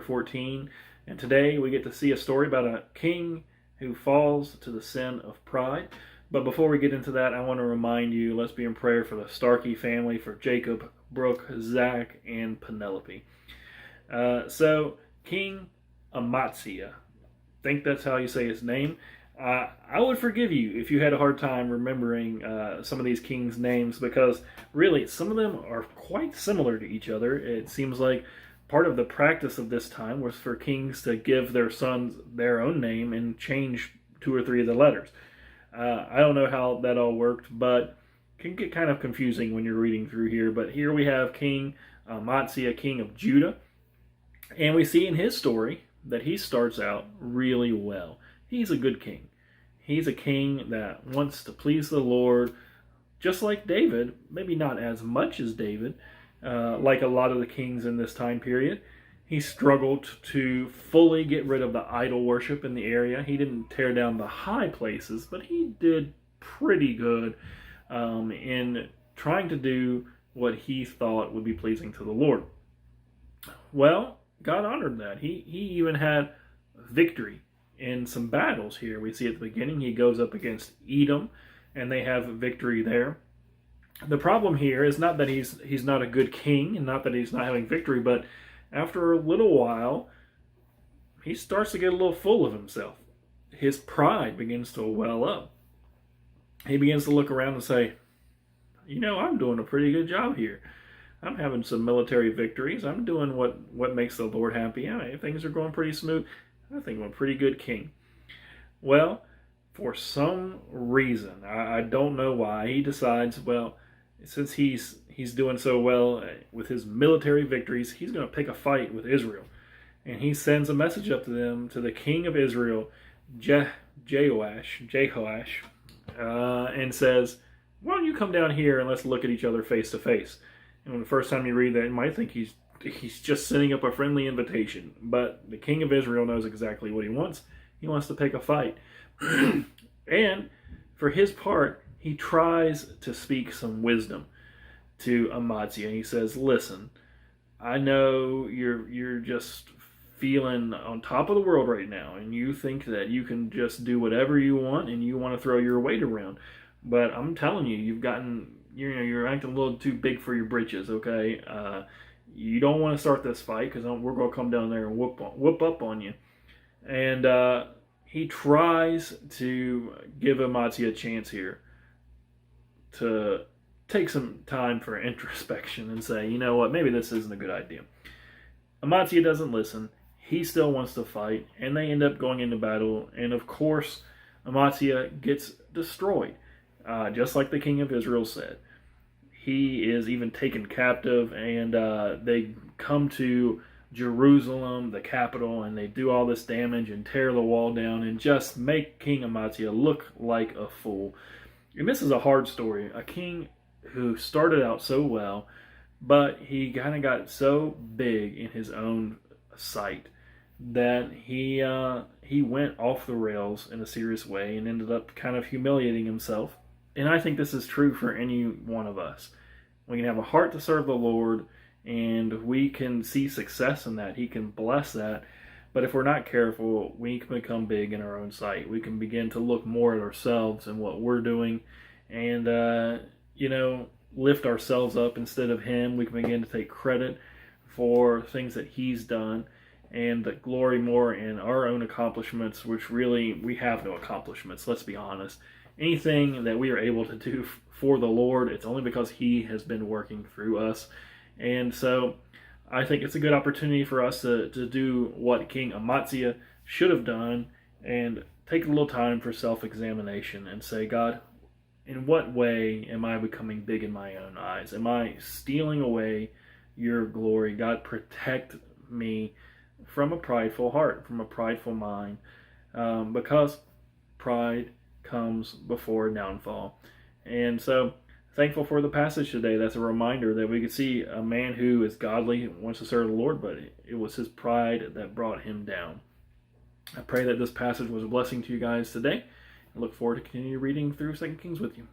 14, and today we get to see a story about a king who falls to the sin of pride. But before we get into that, I want to remind you, let's be in prayer for the Starkey family, for Jacob, Brooke, Zach, and Penelope. King Amaziah, I think that's how you say his name. I would forgive you if you had a hard time remembering some of these kings' names, because really some of them are quite similar to each other. It seems like part of the practice of this time was for kings to give their sons their own name and change two or three of the letters. I don't know how that all worked, but it can get kind of confusing when you're reading through here. But here we have King Amaziah, king of Judah, and we see in his story that he starts out really well. He's a good king. He's a king that wants to please the Lord, just like David, maybe not as much as David, like a lot of the kings in this time period. He struggled to fully get rid of the idol worship in the area. He didn't tear down the high places, but he did pretty good in trying to do what he thought would be pleasing to the Lord. Well, God honored that. He even had victory in some battles here. We see at the beginning he goes up against Edom, and they have victory there. The problem here is not that he's not a good king, and not that he's not having victory, but after a little while, he starts to get a little full of himself. His pride begins to well up. He begins to look around and say, I'm doing a pretty good job here. I'm having some military victories. I'm doing what makes the Lord happy. Things are going pretty smooth. I think I'm a pretty good king. Well, for some reason, I don't know why, he decides, since he's doing so well with his military victories, he's going to pick a fight with Israel. And he sends a message up to them, to the king of Israel, Jehoash, and says, why don't you come down here and let's look at each other face to face. And when the first time you read that, you might think he's just sending up a friendly invitation. But the king of Israel knows exactly what he wants. He wants to pick a fight. And for his part, he tries to speak some wisdom to Amaziah. He says, listen, I know you're just feeling on top of the world right now, and you think that you can just do whatever you want, and you want to throw your weight around. But I'm telling you, you're acting a little too big for your britches, okay? You don't want to start this fight, because we're going to come down there and whoop up on you. And he tries to give Amaziah a chance here to take some time for introspection and say, you know what, maybe this isn't a good idea. Amaziah doesn't listen. He still wants to fight, and they end up going into battle. And of course, Amaziah gets destroyed, just like the king of Israel said. He is even taken captive, and they come to Jerusalem, the capital, and they do all this damage and tear the wall down and just make King Amaziah look like a fool. And this is a hard story. A king who started out so well, but he kind of got so big in his own sight that he went off the rails in a serious way and ended up kind of humiliating himself. And I think this is true for any one of us. We can have a heart to serve the Lord, and we can see success in that. He can bless that. But if we're not careful, we can become big in our own sight. We can begin to look more at ourselves and what we're doing, and lift ourselves up instead of him. We can begin to take credit for things that he's done, and glory more in our own accomplishments, which really we have no accomplishments, let's be honest. Anything that we are able to do for the Lord, it's only because he has been working through us. And so I think it's a good opportunity for us to do what King Amaziah should have done, and take a little time for self-examination and say, God, in what way am I becoming big in my own eyes? Am I stealing away your glory? God, protect me from a prideful heart, from a prideful mind, because pride comes before downfall. And so, thankful for the passage today. That's a reminder that we could see a man who is godly, wants to serve the Lord, but it was his pride that brought him down. I pray that this passage was a blessing to you guys today. I look forward to continue reading through 2 Kings with you.